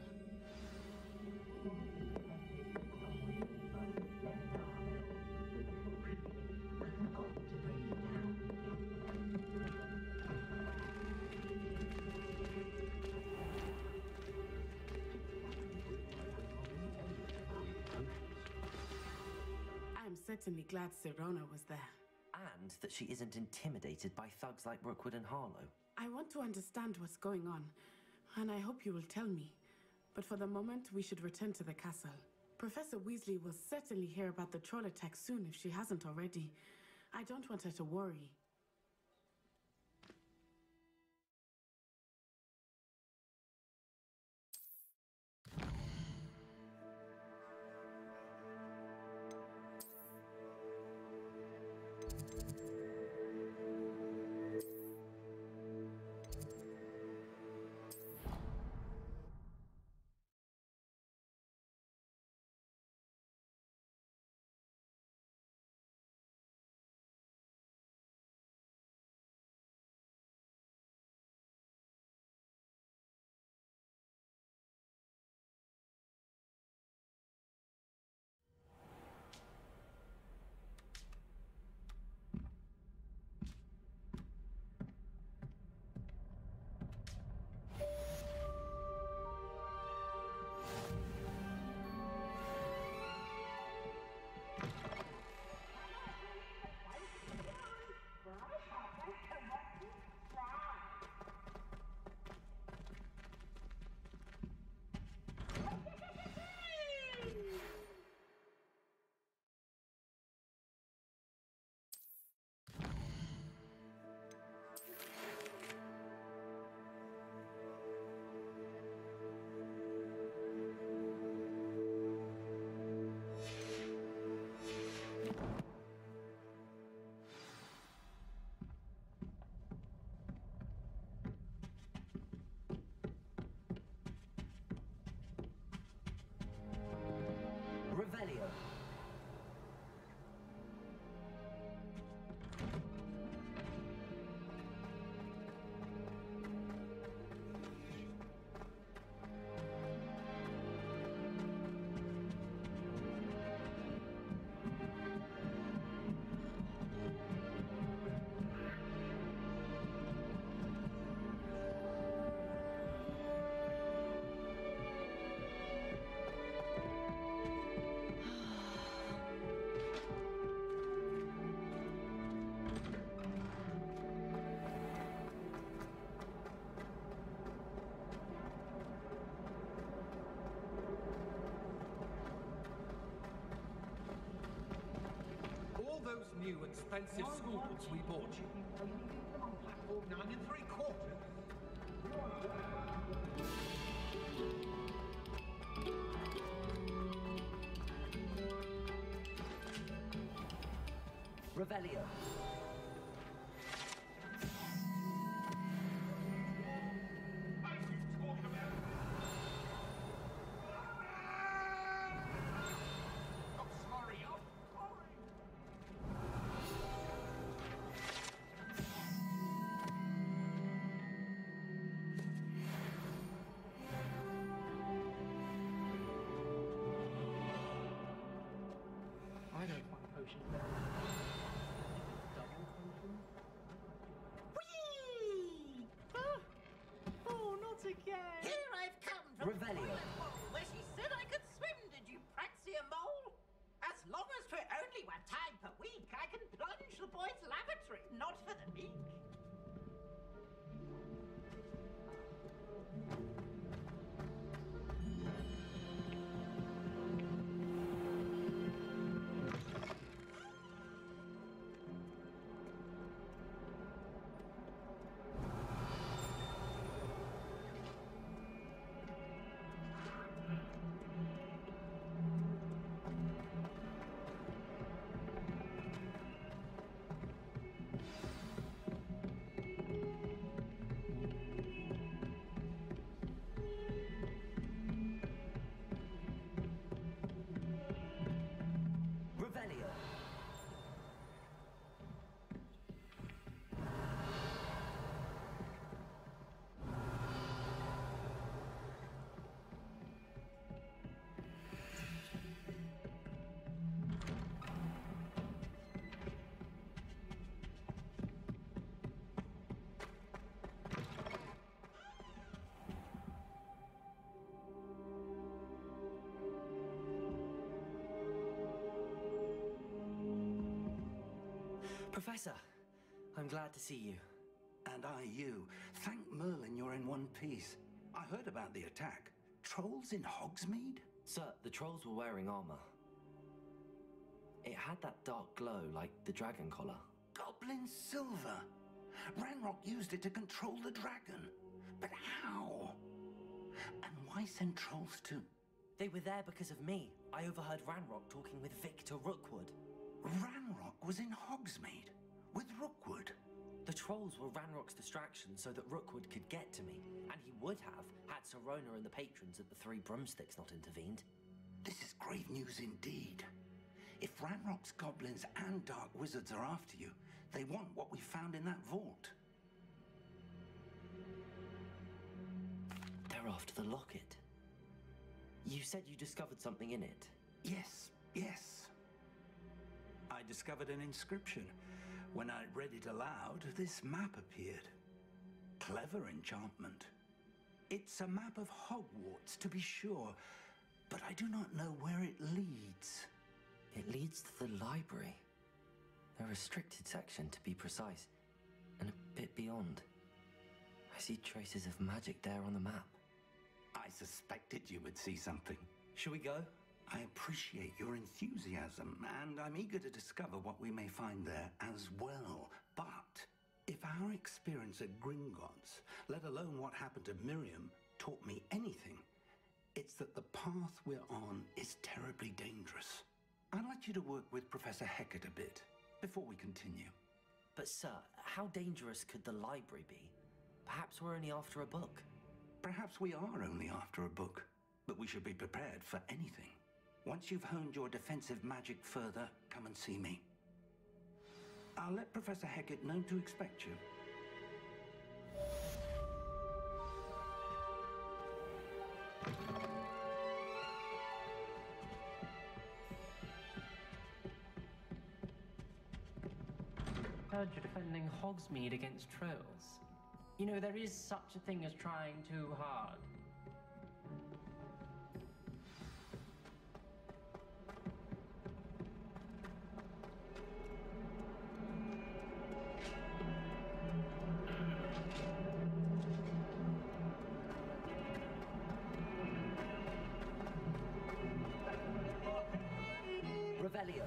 I'm certainly glad Sirona was there. And that she isn't intimidated by thugs like Rookwood and Harlow. I want to understand what's going on, and I hope you will tell me. But for the moment, we should return to the castle. Professor Weasley will certainly hear about the troll attack soon if she hasn't already. I don't want her to worry. new expensive school books we bought you. Are you leaving them on platform 9 3/4? Revelio. I don't find potions very double potions. Whee! Oh, not again. Here I've come from Revelio. the toilet bowl where she said I could swim. Did you praxia mole? As long as for only one time per week, I can plunge the boys' lavatory. Not for the meek. Revelio. Professor, I'm glad to see you. And I you. Thank Merlin you're in one piece. I heard about the attack. Trolls in Hogsmeade? Sir, the trolls were wearing armor. It had that dark glow like the dragon collar. Goblin silver. Ranrock used it to control the dragon. But how? And why send trolls to... They were there because of me. I overheard Ranrock talking with Victor Rookwood. Ranrock was in Hogsmeade with Rookwood. The trolls were Ranrock's distraction so that Rookwood could get to me, and he would have had Serona and the patrons at the Three Broomsticks not intervened. This is grave news indeed. If Ranrock's goblins and dark wizards are after you, they want what we found in that vault. They're after the locket. You said you discovered something in it. Yes, yes. I discovered an inscription. When I read it aloud, this map appeared. Clever enchantment. It's a map of Hogwarts, to be sure, but I do not know where it leads. It leads to the library. A restricted section, to be precise, and a bit beyond. I see traces of magic there on the map. I suspected you would see something. Shall we go? I appreciate your enthusiasm, and I'm eager to discover what we may find there as well. But if our experience at Gringotts, let alone what happened to Miriam, taught me anything, it's that the path we're on is terribly dangerous. I'd like you to work with Professor Hecat a bit before we continue. But sir, how dangerous could the library be? Perhaps we're only after a book. Perhaps we are only after a book, but we should be prepared for anything. Once you've honed your defensive magic further, come and see me. I'll let Professor Hecat know to expect you. Heard you're defending Hogsmeade against trolls. You know, there is such a thing as trying too hard. Revelio.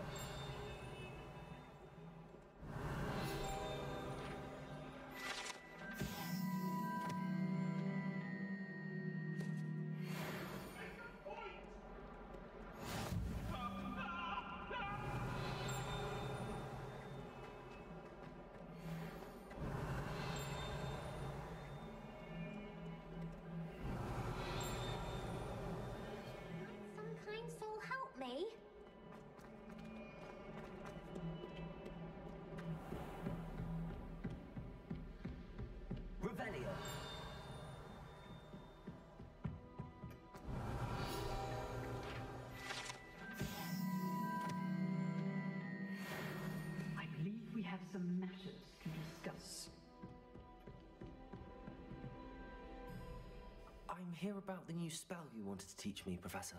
hear about the new spell you wanted to teach me, Professor.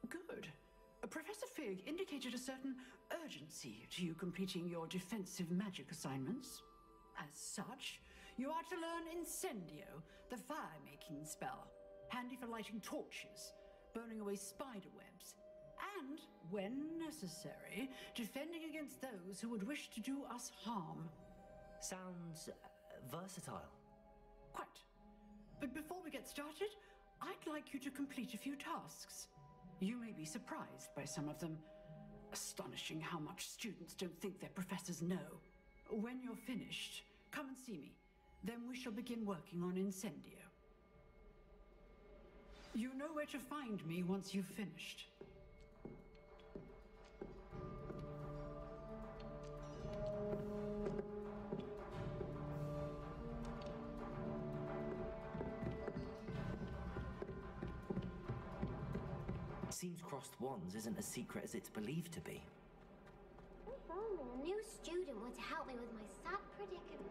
Good. Professor Fig indicated a certain urgency to you completing your defensive magic assignments. As such, you are to learn Incendio, the fire-making spell, handy for lighting torches, burning away spider webs, and, when necessary, defending against those who would wish to do us harm. Sounds versatile. Quite. But before we get started, I'd like you to complete a few tasks. You may be surprised by some of them. Astonishing how much students don't think their professors know. When you're finished, come and see me. Then we shall begin working on Incendio. You know where to find me once you've finished. Seems crossed wands isn't as secret as it's believed to be. If only a new student were to help me with my sad predicament.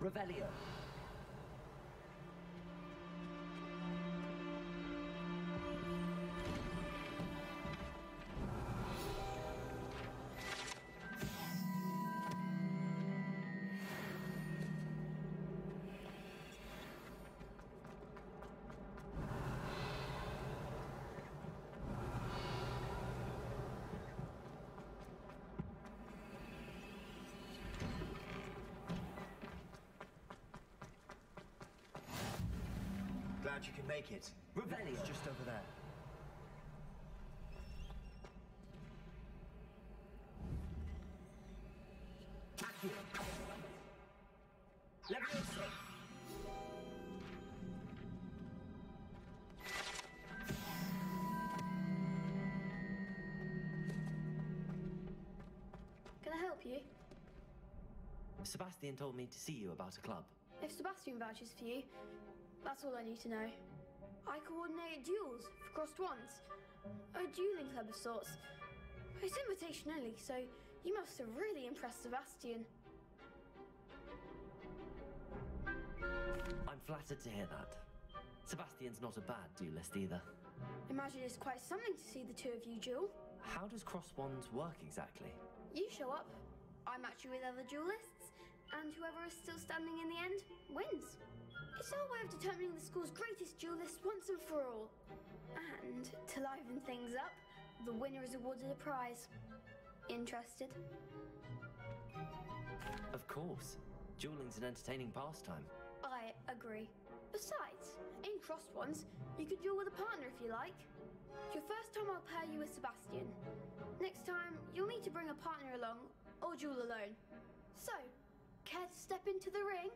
Revelio. Glad you can make it. Revelio's just over there. Accio. Levioso. Can I help you? Sebastian told me to see you about a club. If Sebastian vouches for you, that's all I need to know. I coordinate duels for crossed wands. A dueling club of sorts. It's invitation only, so you must have really impressed Sebastian. I'm flattered to hear that. Sebastian's not a bad duelist either. Imagine it's quite something to see the two of you duel. How does cross wands work exactly? You show up, I match you with other duelists, and whoever is still standing in the end wins. It's our way of determining the school's greatest duelist once and for all. And to liven things up, the winner is awarded a prize. Interested? Of course. Dueling's an entertaining pastime. I agree. Besides, in crossed ones, you can duel with a partner if you like. Your first time I'll pair you with Sebastian. Next time, you'll need to bring a partner along, or duel alone. So, care to step into the ring?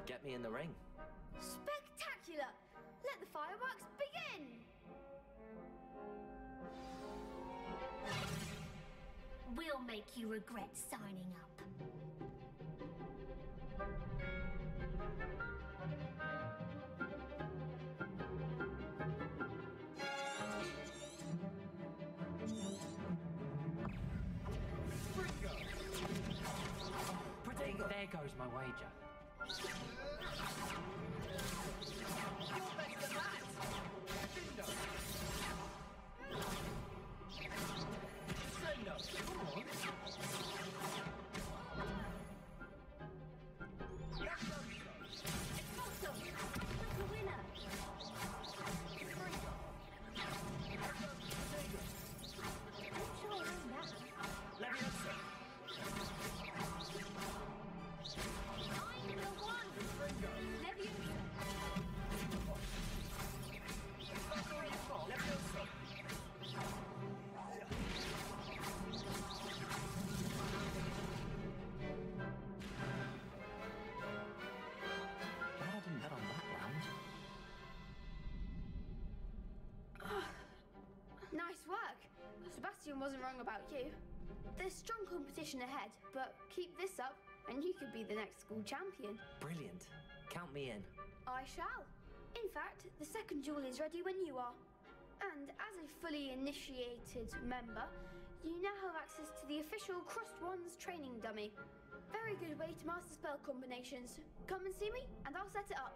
Get me in the ring. Spectacular! Let the fireworks begin! We'll make you regret signing up. There goes my wager. Nice work. Sebastian wasn't wrong about you. There's strong competition ahead, but keep this up and you could be the next school champion. Brilliant. Count me in. I shall. In fact, the second duel is ready when you are. And as a fully initiated member, you now have access to the official Crossed Wands training dummy. Very good way to master spell combinations. Come and see me, and I'll set it up.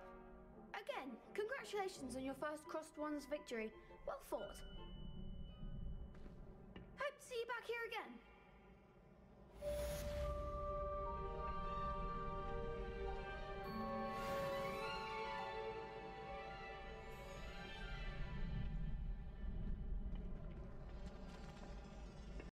Again, congratulations on your first Crossed Wands victory. Well fought. Hope to see you back here again.